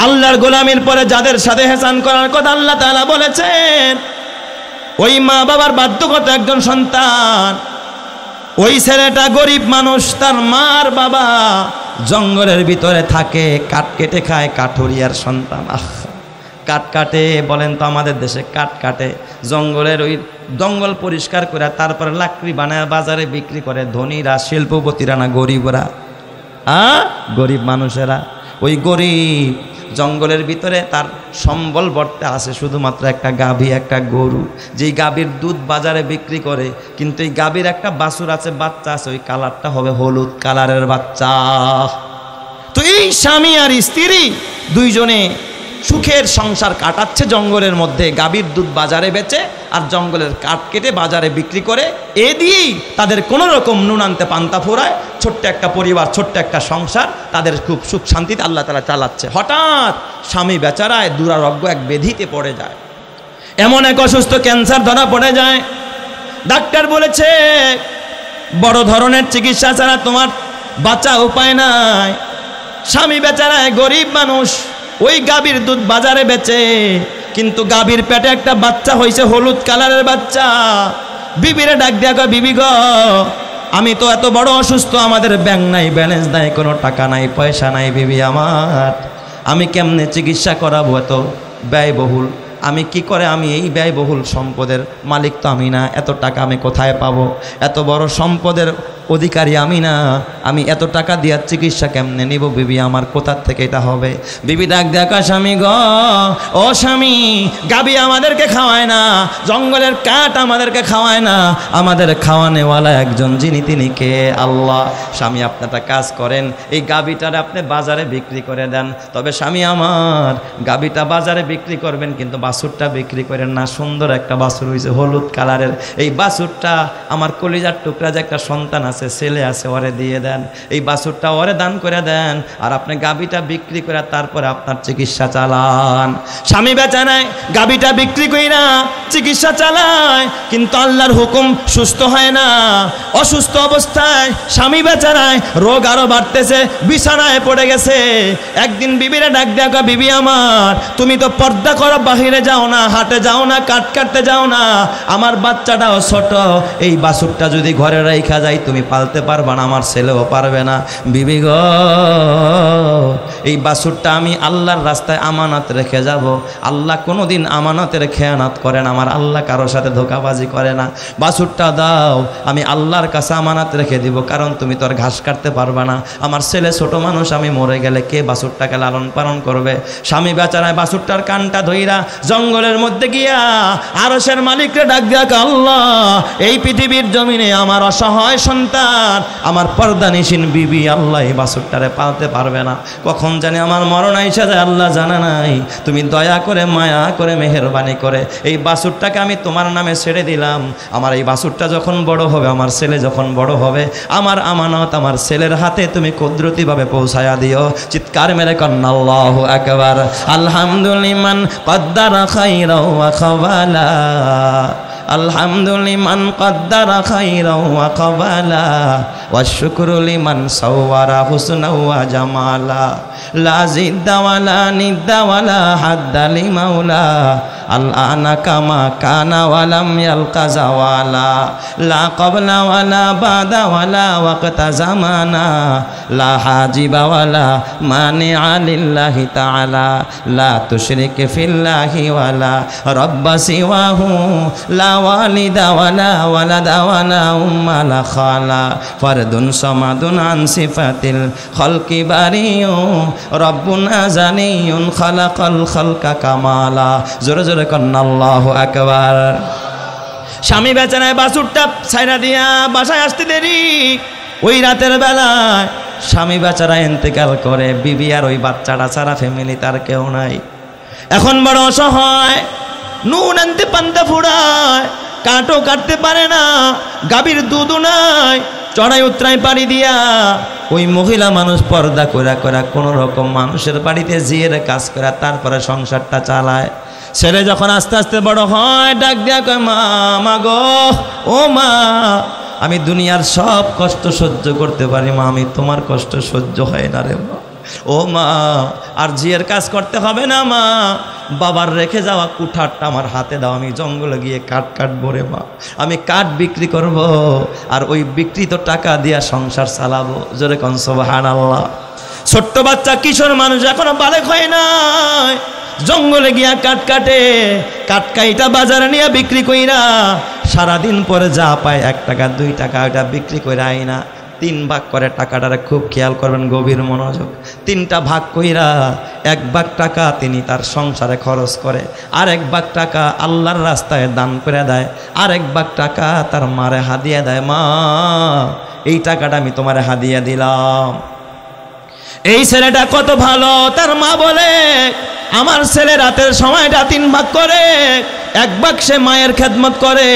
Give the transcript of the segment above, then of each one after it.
আল্লাহর গোলামির পরে যাদের সাথে হেসান করার কথা আল্লাহ তাআলা বলেছেন, ওই মা বাবার বাধ্যগত একজন সন্তান, ওই ছেলেটা গরিব মানুষ, তার মার বাবা জঙ্গলের ভিতরে থাকে, কাঠ কেটে খায়, কাঠুরিয়ার সন্তান। কাঠ কাটে, বলেন তো আমাদের দেশে কাঠ কাটে, জঙ্গলের ওই জঙ্গল পরিষ্কার করে তারপরে লাকড়ি বানায় বাজারে বিক্রি করে ধনীরা, শিল্পপতিরা না গরিবরা? গরিব মানুষেরা। ওই গরিব জঙ্গলের ভিতরে তার সম্বল বর্তে আছে শুধুমাত্র একটা গাভী, একটা গরু, যেই গাভীর দুধ বাজারে বিক্রি করে, কিন্তু এই গাভীর একটা বাছুর আছে, বাচ্চা আছে, ওই কালারটা হবে হলুদ কালারের বাচ্চা। তো এই স্বামী আর স্ত্রী দুইজনে সুখের সংসার কাটাচ্ছে জঙ্গলের মধ্যে, গাভীর দুধ বাজারে বেচে আর জঙ্গলের কাঠ কেটে বাজারে বিক্রি করে, এ দিয়েই তাদের কোনো রকম নুন আনতে পান্তা ফোরায়, ছোট্ট একটা পরিবার, ছোট্ট একটা সংসার, তাদের খুব সুখ শান্তিতে আল্লাহ তাআলা চালাচ্ছে। হঠাৎ স্বামী বেচারায় দুরারোগ্য এক ব্যাধিতে পড়ে যায়, এমন এক অসুস্থ ক্যান্সার ধরা পড়ে যায়। ডাক্তার বলেছে বড় ধরনের চিকিৎসা ছাড়া তোমার বাঁচা উপায় নাই। স্বামী বেচারায় গরিব মানুষ, ওই গাভীর দুধ বাজারে বেচে, কিন্তু গাভীর পেটে একটা বাচ্চা হয়েছে, হলুদ কালারের বাচ্চা। বিবিরে ডাক দিয়া কয়, বিবি গো, আমি তো এত বড় অসুস্থ, আমাদের ব্যাংক নাই, ব্যালেন্স নাই, কোনো টাকা নাই, পয়সা নাই বিবি আমার, আমি কেমনে চিকিৎসা করাবো, এত ব্যয়বহুল, আমি কি করে, আমি এই ব্যয়বহুল সম্পদের মালিক তো আমি না, এত টাকা আমি কোথায় পাবো, এত বড় সম্পদের অধিকারী আমি না, আমি এত টাকা দিয়ে চিকিৎসা কেমনে নিব বিবি, আমার কোথার থেকে এটা হবে? বিবি ডাক দেখা, স্বামী গো, ও স্বামী, গাভী আমাদেরকে খাওয়ায় না, জঙ্গলের কাঠ আমাদেরকে খাওয়ায় না, আমাদের খাওয়ানেওয়ালা একজন যিনি, তিনি কে? আল্লাহ। স্বামী আপনি একটা কাজ করেন, এই গাভীটার আপনি বাজারে বিক্রি করে দেন। তবে স্বামী আমার, গাভীটা বাজারে বিক্রি করবেন কিন্তু বাছুরটা বিক্রি করেন না। সুন্দর একটা বাছুর হয়েছে, হলুদ কালারের, এই বাছুরটা আমার কলিজার টুকরা যে একটা সন্তান আছে, ছেলে আছে, ওরে দিয়ে দেন, এই বাছুরটা ওরে দান করে দেন, আর আপনি গাভীটা বিক্রি করে তারপরে আপনার চিকিৎসা চালান। স্বামী বেচারায় গাভীটা বিক্রি কইরা চিকিৎসা চালায়, কিন্তু আল্লাহর হুকুম সুস্থ হয় না। অসুস্থ অবস্থায় স্বামী বেচারায় রোগ আরো বাড়তেছে, বিছানায় পড়ে গেছে। একদিন বিবিরে ডাক দেখা, বিবি আমার, তুমি তো পর্দা করো, বাহিরে যাও না, হাটে যাও না, কাট কাটতে যাও না, আমার বাচ্চাটাও ছোট, এই বাছুরটা যদি ঘরে রাইখা যায় তুমি পালতে পারবা না, আমার ছেলেও পারবে না। বিবি গো, এই বাছুরটা আমি আল্লাহর রাস্তায় আমানত রেখে যাব। আল্লাহ কোনোদিন আমানতের খেয়ানত করে না, আমার আল্লাহ কারোর সাথে ধোঁকাবাজি করে না। বাছুরটা দাও, আমি আল্লাহর কাছে আমানত রেখে দিব, কারণ তুমি তো আর ঘাস কাটতে পারবা না, আমার ছেলে ছোট মানুষ, আমি মরে গেলে কে বাছুরটাকে লালন পালন করবে? স্বামী বেচারায় বাছুরটার কানটা ধইরা জঙ্গলের মধ্যে গিয়া আরশের মালিকরে ডাক দিয়া, আল্লাহ, এই পৃথিবীর জমিনে আমার অসহায় সন্তান, আমার পর্দানিসীন বিবি, আল্লাহ এই বাছুরটারে পালতে পারবে না, কখন জানি আমার মরণ আইসা যায়, আল্লাহ জানা নাই, তুমি দয়া করে, মায়া করে, মেহেরবানি করে এই বাছুরটাকে আমি তোমার নামে ছেড়ে দিলাম। আমার এই বাছুরটা যখন বড় হবে, আমার ছেলে যখন বড় হবে, আমার আমানত আমার ছেলের হাতে তুমি কুদরতিভাবে পৌঁছায়া দিও। চিৎকার মেরে কন্না আল্লাহু আকবার। আলহামদুলিমান কদ্দারা খাইরা ওয়া খাওয়ালা, আলহামদুলিমান কদ্দারা খাইরা ওয়া কাবালা, ওয়া শুকরু লিমান সাওয়ারা হুসনা ওয়া জামালা, লা জিদ্দা ওয়ালা নিদ্দা ওয়ালা হাদ্দা লিমাউলা, আল-আনা কামা কানা ওয়ালাম ইয়ালকা জাওয়ালা, লা ক্বাবলা ওয়ালা বাদা ওয়ালা ওয়াক্তা জামানা, লা হাজিবা ওয়ালা মানিআ লিল্লাহি তাআলা, লা তুশরিক ফিল্লাহি ওয়ালা রাব্বা সিওয়াহু, লা ওয়ালিদা ওয়ালা ওয়ালাদা ওয়ালা উম্মা লা খালা, ফারদুন সামাদুন আন সিফাতিল খালকি বারিউ, রব্বুন আজানিয়ুন খালাকাল খালকা কামালা। জোরে জোরে কন্না আল্লাহু আকবার। স্বামী বেচারায় বাছুরটা ছাইরা দিয়া বাসায় আসতে দেরি, ওই রাতের বেলায় স্বামী বেচারা ইন্তেকাল করে, বিবি আর ওই বাচ্চাটা ছাড়া ফ্যামিলি তার কেউ নাই। এখন বড় অসহায়, নুন আনতে পান্তা ফুরায়, কাঠও কাটতে পারে না, গাভীর দুধও নাই, চড়াই উত্তরায় পাড়ি দিয়া ওই মহিলা মানুষ পর্দা করা করা কোনো রকম মানুষের বাড়িতে জিয়ের কাজ করা, তারপরে সংসারটা চালায়। ছেলে যখন আস্তে আস্তে বড় হয়, ডাক দিয়া কয়, মা, মা গো, ও মা, আমি দুনিয়ার সব কষ্ট সহ্য করতে পারি মা, আমি তোমার কষ্ট সহ্য হয় না রে মা। ও মা আর জিয়ের কাজ করতে হবে না মা, বাবার রেখে যাওয়া কুঠারটা আমার হাতে দাও, আমি জঙ্গলে গিয়ে কাঠ কাটবো রে মা, আমি কাঠ বিক্রি করব আর ওই বিক্রিত টাকা দিয়া সংসার চালাবো। জোরে কোন সুবহানাল্লাহ। ছোট্ট বাচ্চা কিশোর মানুষ এখনো বালেক হয় নাই, জঙ্গলে গিয়া কাঠ কাটে, কাঠ কাইটা বাজারে নিয়ে বিক্রি কইরা সারাদিন পরে যা পায় 1 টাকা 2 টাকা ওটা বিক্রি করে আইনা 3 ভাগ করে টাকাটারে খুব খেয়াল করবেন, গভীর মনোযোগ। 3টা ভাগ কইরা 1 ভাগ টাকা তিনি তার সংসারে খরচ করে, আর 1 ভাগ টাকা আল্লাহর রাস্তায় দান করে দেয়, আর 1 ভাগ টাকা তার মারে হাদিয়া দেয়, মা এই টাকাটা আমি তোমারে হাদিয়া দিলাম। এই ছেলেটা কত ভালো, তার মা বলে আমার ছেলে রাতের সময়টা 3 ভাগ করে, 1 ভাগ সে মায়ের খেদমত করে,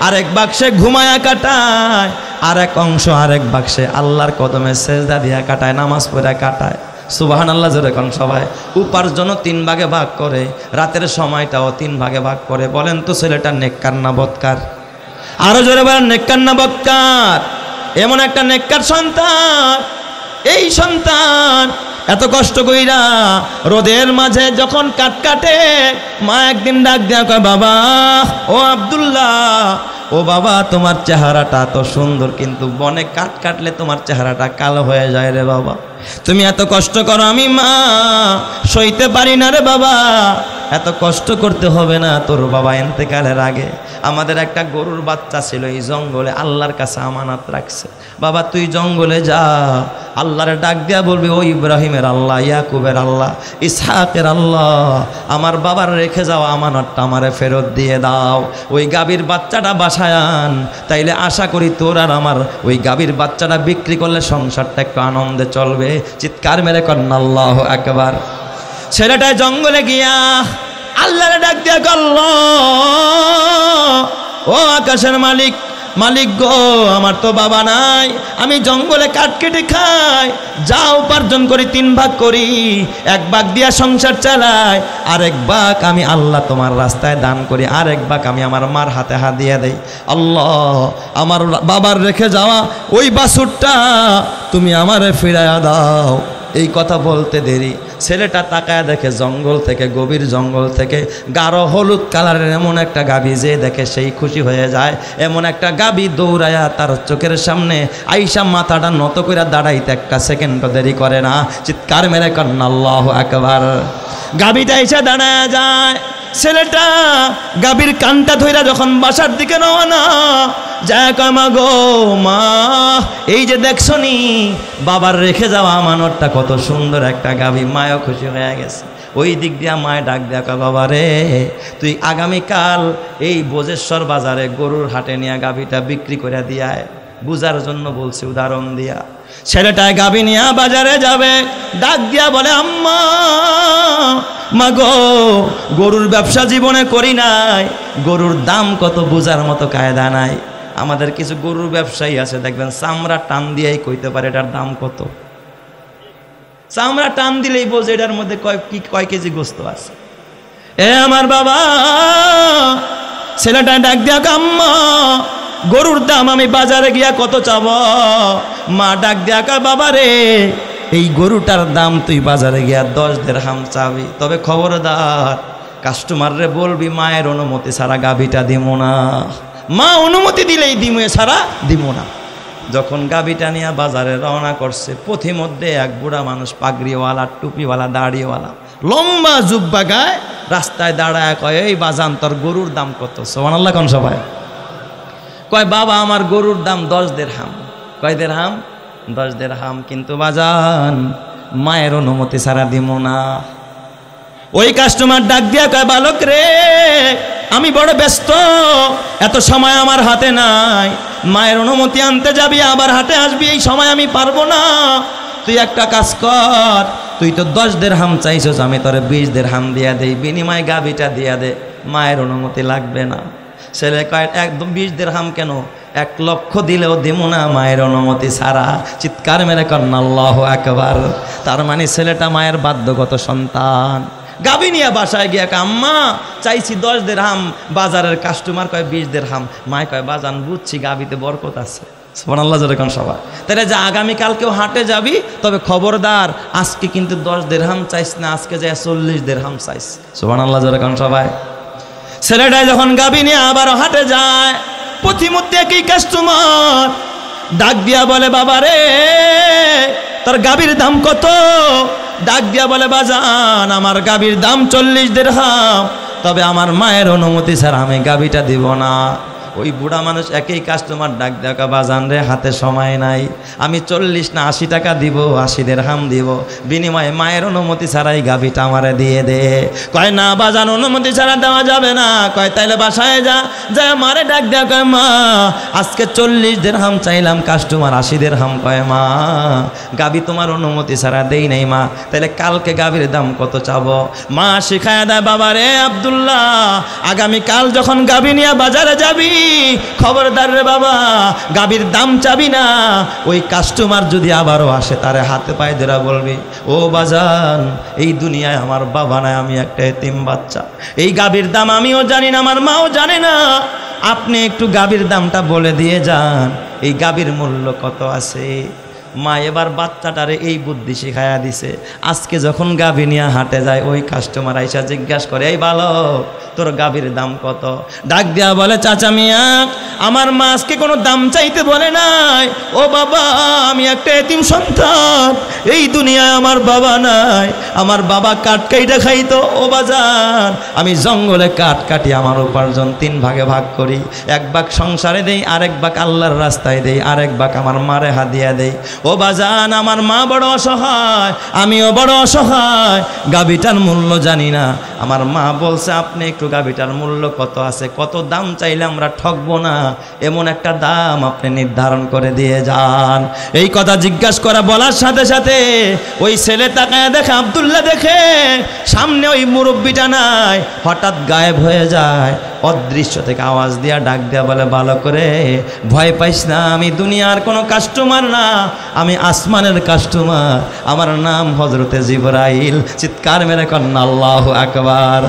আর 1 ভাগ সে ঘুমায়া কাটায়, আর 1 অংশ আর 1 ভাগ সে আল্লাহর কদমে সেজদা দিয়া কাটায়, নামাজ পড়ে কাটায়। সুবহানাল্লাহ জোরে কোন সবাই। উপার্জনও 3 ভাগে ভাগ করে, রাতের সময়টাও 3 ভাগে ভাগ করে। বলেন তো ছেলেটা নেককার না বদকার? আরো জোরে বলেন নেককার না বদকার? এমন একটা নেককার সন্তান, এই সন্তান এত কষ্ট কইরা রোদের মাঝে যখন কাট কাটে, মা একদিন ডাক দেয়া কয়, বাবা ও আব্দুল্লাহ, ও বাবা তোমার চেহারাটা তো সুন্দর, কিন্তু বনে কাট কাটলে তোমার চেহারাটা কালো হয়ে যায় রে বাবা, তুমি এত কষ্ট করো, আমি মা সইতে পারি না রে বাবা, এত কষ্ট করতে হবে না। তোর বাবা ইন্তেকালের আগে আমাদের একটা গরুর বাচ্চা ছিল এই জঙ্গলে, আল্লাহর কাছে আমানত রাখছে, বাবা তুই জঙ্গলে যা, আল্লাহরে ডাক দিয়া বলবি, ও ইব্রাহিমের আল্লাহ, ইয়াকুবের আল্লাহ, ইসহাকের আল্লাহ, আমার বাবার রেখে যাওয়া আমানতটা আমারে ফেরত দিয়ে দাও। ওই গাভীর বাচ্চাটা বাসায় আন, তাইলে আশা করি তোর আর আমার ওই গাভীর বাচ্চাটা বিক্রি করলে সংসারটা একটু আনন্দে চলবে। চিৎকার মেরে করেন আল্লাহু আকবার। ছেলেটা জঙ্গলে গিয়া আল্লাহরে ডাক দিয়া গেল, ও আকাশের মালিক, মালিক গো, আমার তো বাবা নাই, আমি জঙ্গলে কাঠ কেটে খাই, যা উপার্জন করি 3 ভাগ করি, 1 ভাগ দিয়া সংসার চালাই, আর 1 ভাগ আমি আল্লাহ তোমার রাস্তায় দান করি, আর 1 ভাগ আমি আমার মার হাতে হাদিয়া দেই। আল্লাহ আমার বাবার রেখে যাওয়া ওই বাছুরটা তুমি আমারে ফিরাইয়া দাও। এই কথা বলতে দেরি ছেলেটা তাকায় দেখে জঙ্গল থেকে, গভীর জঙ্গল থেকে গাঢ় হলুদ কালারের এমন একটা গাভী, যে দেখে সেই খুশি হয়ে যায়। এমন একটা গাভী দৌড়ায়া তার চোখের সামনে আইসা মাথাটা নত করে দাঁড়াইতে 1 সেকেন্ডও দেরি করে না। চিৎকার মেরে করেন আল্লাহু আকবার। গাভীটা এসে দাঁড়ায় যায়, ছেলেটা গাভীর কানটা ধইরা যখন বাসার দিকে রওনা যায়, কয় মা গো মা, এই যে দেখছো নি বাবার রেখে যাওয়া আমানতটা কত সুন্দর একটা গাভী। মায়ও খুশি হয়ে গেছে। ওই দিক দিয়া মায় ডাক দেয়া কয়, বাবা রে তুই আগামীকাল এই বোজেশ্বর বাজারে গরুর হাটে নিয়ে গাভীটা বিক্রি করে দিয়ায়। বুঝার জন্য বলছি উদাহরণ দিয়া। ছেলেটায় গাভী নিয়ে বাজারে যাবে, ডাক দিয়া বলে, আম্মা মা গো, গরুর ব্যবসা জীবনে করি নাই, গরুর দাম কত বুঝার মতো কায়দা নাই। আমাদের কিছু গরুর ব্যবসায়ী আছে দেখবেন চামড়া টান দিয়েই কইতে পারে এটার দাম কত, চামড়া টান দিলেই বোঝে এটার মধ্যে কয় কেজি গোস্ত আছে। এ আমার বাবা, ছেলেটা ডাক দিয়া, আম্মা গরুর দাম আমি বাজারে গিয়া কত চাব? মা ডাক দিয়া কয়, বাবা রে এই গরুটার দাম তুই বাজারে গিয়া 10 দিরহাম চাবি, তবে খবরদার কাস্টমার রে বলবি মায়ের অনুমতি ছাড়া গাভীটা দিব না, মা অনুমতি দিলেই দিমু, ছাড়া দিব না। যখন গাভীটা নিয়ে বাজারে রওনা করছে, পথিমধ্যে এক বুড়া মানুষ, পাগড়িওয়ালা, টুপিওয়ালা, দাড়িওয়ালা, লম্বা জুব্বা গায়ে রাস্তায় দাঁড়ায় কয়, এই বাজান তোর গরুর দাম কত? সুবহানাল্লাহ কোন সবাই? কয় বাবা আমার গরুর দাম 10 দিরহাম। কয় দিরহাম? 10 দিরহাম, কিন্তু বাজান মায়ের অনুমতি ছাড়া দিব না। ওই কাস্টমার ডাক দিয়া কয়, বালক রে আমি বড় ব্যস্ত, এত সময় আমার হাতে নাই, মায়ের অনুমতি আনতে যাবি আবার হাটে আসবি, এই সময় আমি পারবো না। তুই একটা কাজ কর, তুই তো 10 দিরহাম চাইছস, আমি তোরে 20 দিরহাম দিয়া দেই, বিনিময় গাভীটা দিয়া দে, মায়ের অনুমতি লাগবে না। ছেলে কয়, একদম 20 দিরহাম কেন, 1 লক্ষ দিলেও দিব না মায়ের অনুমতি ছাড়া। চিৎকার মেরে করেন আল্লাহু আকবার। তার মানে ছেলেটা মায়ের বাধ্যগত সন্তান। গাভী নিয়ে বাসায় গিয়ে আম্মা চাইছি 10 দিরহাম, বাজারের কাস্টমার কয় 20 দিরহাম। মায় কয়, বাজান বুঝছি গাভীতে বরকত আছে, সুবহানাল্লাহ যেরকম সবাই। তাহলে যে আগামীকালকেও হাটে যাবি, তবে খবরদার আজকে কিন্তু 10 দিরহাম চাইস না, আজকে যায় 40 দিরহাম চাইস। সুবহানাল্লাহ যেরকম সবাই। ছেলেটাই যখন গাবি নিয়ে আবারও হাটে যায়, প্রতিমধ্যে একই কাস্টমার ডাক দিয়া বলে, বাবা রে তোর গাবির দাম কত? ডাক দিয়া বলে, বাজান আমার গাবির দাম 40 দিরহাম, তবে আমার মায়ের অনুমতি ছাড়া আমি গাবিটা দিব না। ওই বুড়া মানুষ একই কাস্টমার ডাক দেখা, বাজান রে হাতে সময় নাই, আমি 40 না 80 টাকা দিব, 80 দিরহাম দিব, বিনিময়ে মায়ের অনুমতি ছাড়াই গাবিটা আমারে দিয়ে দে। কয় না বাজান অনুমতি ছাড়া দেওয়া যাবে না। কয় তাইলে বাসায় যা, যা মারে ডাক দেয়া, কয় মা আজকে 40 দিরহাম চাইলাম, কাস্টমার 80 দিরহাম। কয় মা গাবি তোমার অনুমতি ছাড়া দেই নাই মা, তাইলে কালকে গাবির দাম কত চাবো? মা শিখায় দেয়, বাবা রে আব্দুল্লাহ আগামীকাল যখন গাবি নিয়ে বাজারে যাবি, খবরদার রে বাবা গাবির দাম চাবি না। ওই কাস্টমার যদি আবারও আসে, তারে হাতে পায়ে ধরে বলবি, ও বাজান এই দুনিয়ায় আমার বাবা নাই, আমি একটা এতিম বাচ্চা, এই গাবির দাম আমিও জানি না, আমার মাও জানে না, আপনি একটু গাবির দামটা বলে দিয়ে যান, এই গাবির মূল্য কত আছে। মা এবার বাচ্চাটারে এই বুদ্ধি শিখাইয়া দিছে। আজকে যখন গাভী নিয়ে হাটে যায়, ওই কাস্টমার আইসা জিজ্ঞাসা করে, এই বালক তোর গাভীর দাম কত? ডাক দিয়া বলে, চাচা মিয়া আমার মা আজকে কোনো দাম চাইতে বলে নাই, ও বাবা আমি একটা এতিম সন্তান, এই দুনিয়ায় আমার বাবা নাই, আমার বাবা কাঠ কাইটা খাইতো, ও বাজান আমি জঙ্গলে কাঠ কাটি আমার উপার্জন 3 ভাগে ভাগ করি, 1 ভাগ সংসারে দেই, আরেক ভাগ আল্লাহর রাস্তায় দেই, আরেক ভাগ আমার মারে হাদিয়া দেই। ও বাজান আমার মা বড় অসহায়, আমিও বড় অসহায়, গাভীটার মূল্য জানি না। আমার মা বলছে আপনি একটু গাভীটার মূল্য কত আছে, কত দাম চাইলে আমরা ঠকবো না, এমন একটা দাম আপনি নির্ধারণ করে দিয়ে যান। এই কথা জিজ্ঞাসা করা বলার সাথে সাথে ওই ছেলে তাকায় দেখে, আব্দুল্লাহ দেখে সামনে ওই মুরব্বিটা নাই, হঠাৎ গায়েব হয়ে যায়। অদৃশ্য থেকে আওয়াজ দিয়া ডাক দেয়া বলে, ভালো করে ভয় পাইস না, আমি দুনিয়ার কোনো কাস্টমার না, আমি আসমানের কাস্টমার, আমার নাম হযরতে জিবরাইল। চিৎকার মেরে কন্যা আল্লাহু আকবার,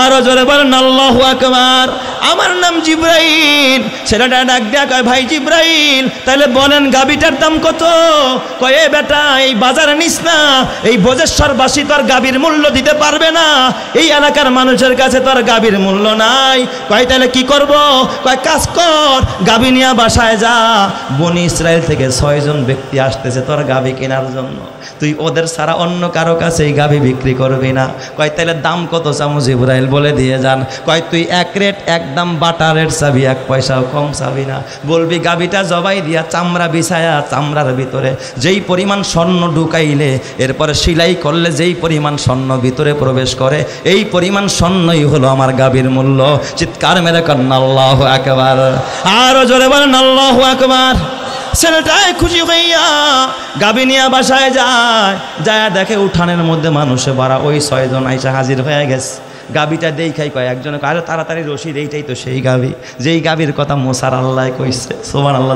আরো জোরে বলেন আল্লাহু আকবার। আমার নাম জিবরাইল। ছেলেটা ডাক দেয়া কয়, ভাই জিবরাইল তাহলে বলেন গাভীটার দাম কত? কয় এ বেটা এই বাজারে নিস না, এই ভোজেশ্বরবাসী তোর গাভীর মূল্য দিতে পারবে না, এই এলাকার মানুষের কাছে তোর গাভীর মূল্য নাই। কয় তাহলে কি করব? কয় কাজ কর, গাভী নিয়ে বাসায় যা, বনি ইসরায়েল থেকে 6 জন ব্যক্তি আসতেছে তোর গাভী কেনার জন্য, তুই ওদের ছাড়া অন্য কারো কাছে এই গাভী বিক্রি করবি না। কয় তাহলে দাম কত চামু? জিবরাইল বলে দিয়ে যান। কয় তুই 1 রেট একদম বাটা রেট চাবি, 1 পয়সাও কম চাবি না। বলবি গাভীটা জবাই দিয়া চামড়া বিছায়া, চামড়ার ভিতরে যেই পরিমাণ স্বর্ণ ঢুকাইলে, এরপরে সেলাই করলে যেই পরিমাণ স্বর্ণ ভিতরে প্রবেশ করে, এই পরিমাণ স্বর্ণই হলো আমার গাভীর মূল্য। চিৎকার মেরে কন্যা আল্লাহু আকবার, আরো জোরে বলেন আল্লাহু আকবার। ছেলেটাই খুশি হইয়া গাভী নিয়ে বাসায় যায়, যায় দেখে উঠানের মধ্যে মানুষে ভরা, ওই 6 জন আইসা হাজির হয়ে গেছে। গাভীটা দেখাই কয় একজনে, আরে তাড়াতাড়ি রশিদ, এইটাই তো সেই গাভী, যেই গাভীর কথা মোসার আল্লাহ কইছে। সুবহানাল্লাহ,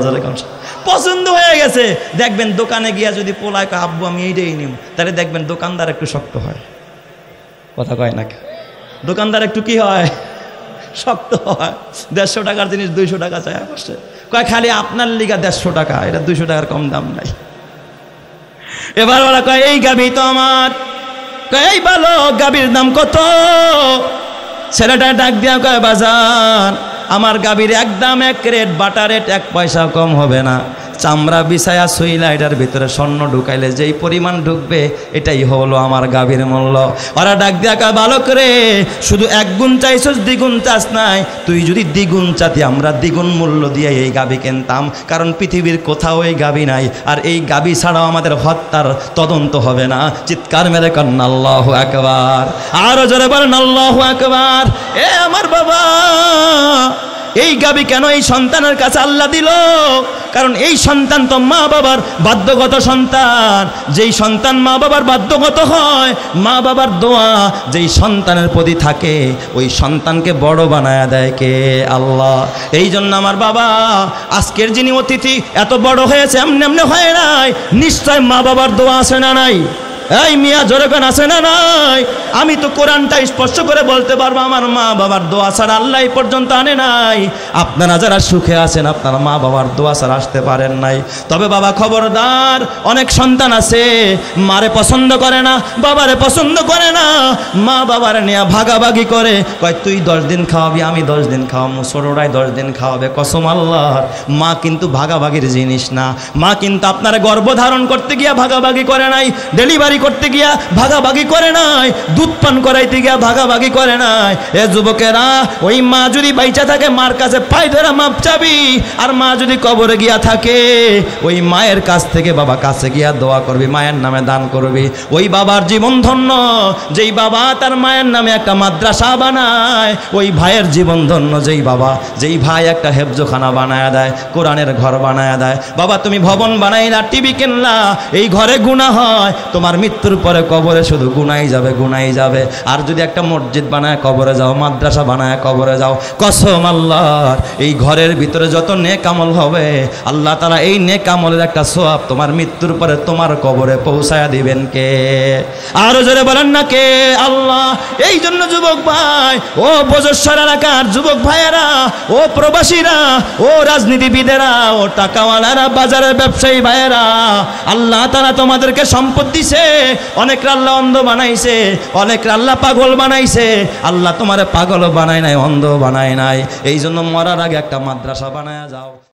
পছন্দ হয়ে গেছে। দেখবেন দোকানে গিয়া যদি পোলায় কয় আব্বু আমি এইটাই নিব, তাহলে দেখবেন দোকানদার একটু শক্ত হয়, কথা কয় না, দোকানদার একটু কি হয়, শক্ত হয়। 150 টাকার জিনিস 200 টাকা চায় বসে, কয় খালি আপনার লিগা 150 টাকা, এটা 200 টাকার কম দাম নাই। এবার ওরা কয় এই গাভী তো আমার। কয় এই ভালো গাভীর দাম কত? ছেলেটা ডাক দিয়া কয়, বাজান আমার গাভীর একদম 1 রেট বাটা রেট, 1 পয়সা কম হবে না। চামড়া বিছায়া সুইলা, এটার ভিতরে স্বর্ণ ঢুকাইলে যেই পরিমাণ ঢুকবে এটাই হলো আমার গাভীর মূল্য। ওরা ডাক দিয়া কয়, ভালো করে শুধু 1 গুণ চাইছস, 2 গুণ চাস নাই, তুই যদি 2 গুণ চাতি আমরা 2 গুণ মূল্য দিয়ে এই গাভী কিনতাম, কারণ পৃথিবীর কোথাও এই গাভী নাই, আর এই গাভী ছাড়াও আমাদের হত্যার তদন্ত হবে না। চিৎকার মেরে কন্যা আল্লাহু আকবার, আরো জোরে বলেন আল্লাহু আকবার। এ আমার বাবা, এই গাভী কেন এই সন্তানের কাছে আল্লাহ দিল? কারণ এই সন্তান তো মা বাবার বাধ্যগত সন্তান। যেই সন্তান মা বাবার বাধ্যগত হয়, মা বাবার দোয়া যেই সন্তানের প্রতি থাকে, ওই সন্তানকে বড় বানায়া দেয় কে? আল্লাহ। এই জন্য আমার বাবা আজকের যিনি অতিথি এত বড় হয়েছে এমনি এমনি হয় নাই, নিশ্চয় মা বাবার দোয়া আছে না নাই? এই মিয়া জোরে কোন আছে না নাই? আমি তো কোরআনটা স্পষ্ট করে বলতে পারবো, আমার মা বাবার দোয়া ছাড়া আল্লাহ এই পর্যন্ত আনে নাই। আপনারা যারা সুখে আছেন আপনারা মা বাবার দোয়া ছাড়া আসতে পারেন নাই। তবে বাবা খবরদার, অনেক সন্তান আছে মারে পছন্দ করে না, বাবারে পছন্দ করে না, মা বাবার নিয়ে ভাগাভাগি করে, কয় তুই 10 দিন খাওয়াবি, আমি 10 দিন খাওয়াবো, ছোটরাই 10 দিন খাওয়াবে। কসম আল্লাহর, মা কিন্তু ভাগাভাগির জিনিস না। মা কিন্তু আপনারা গর্ভধারণ করতে গিয়া ভাগাভাগি করে নাই, ডেলিভারি করতে গিয়া ভাগাভাগি করে নাই, দুধ পান করাইতে গিয়া ভাগাভাগি করে নাই। এ যুবকেরা, ওই মা যদি বাইচা থাকে মার কাছে পায়ে ধরে মাপ চাবি, আর মা যদি কবরে গিয়া থাকে ওই মায়ের কাছ থেকে বাবা কাছে গিয়া দোয়া করবি, মায়ের নামে দান করবি। ওই বাবার জীবন ধন্য, যেই বাবা তার মায়ের নামে একটা মাদ্রাসা বানায়, ওই ভাইয়ের জীবন ধন্য, যেই বাবা, যেই ভাই একটা হেফজখানা বানায় দেয়, কোরআনের ঘর বানায় দেয়। বাবা তুমি ভবন বানাইলা, টিভি কিনলা, এই ঘরে গুনাহ হয়, তোমার মৃত্যুর পরে কবরে শুধু গুনাই যাবে, গুনাই যাবে। আর যদি একটা মসজিদ বানায় কবরে যাও, মাদ্রাসা বানায় কবরে যাও, কসম আল্লাহর, এই ঘরের ভিতরে যত নেক আমল হবে আল্লাহ তাআলা এই নেক আমলের একটা সওয়াব তোমার মৃত্যুর পরে তোমার কবরে পৌঁছায়া দিবেন কে? আরো জোরে বলেন না কে? আল্লাহ। এই জন্য যুবক ভাই, ও বজস্বর এলাকার যুবক ভাইয়েরা, ও প্রবাসীরা, ও রাজনীতিবিদেরা, ও টাকাওয়ালারা, বাজারের ব্যবসায়ী ভাইয়েরা, আল্লাহ তাআলা তোমাদেরকে সম্পদ দিছে, অনেকরা আল্লাহ অন্ধ বানাইছে, অনেকরা আল্লাহ পাগল বানাইছে। আল্লাহ তোমারে পাগল বানায় নাই, অন্ধ বানায় নাই। এই জন্য মরার আগে একটা মাদ্রাসা বানায়া যাও।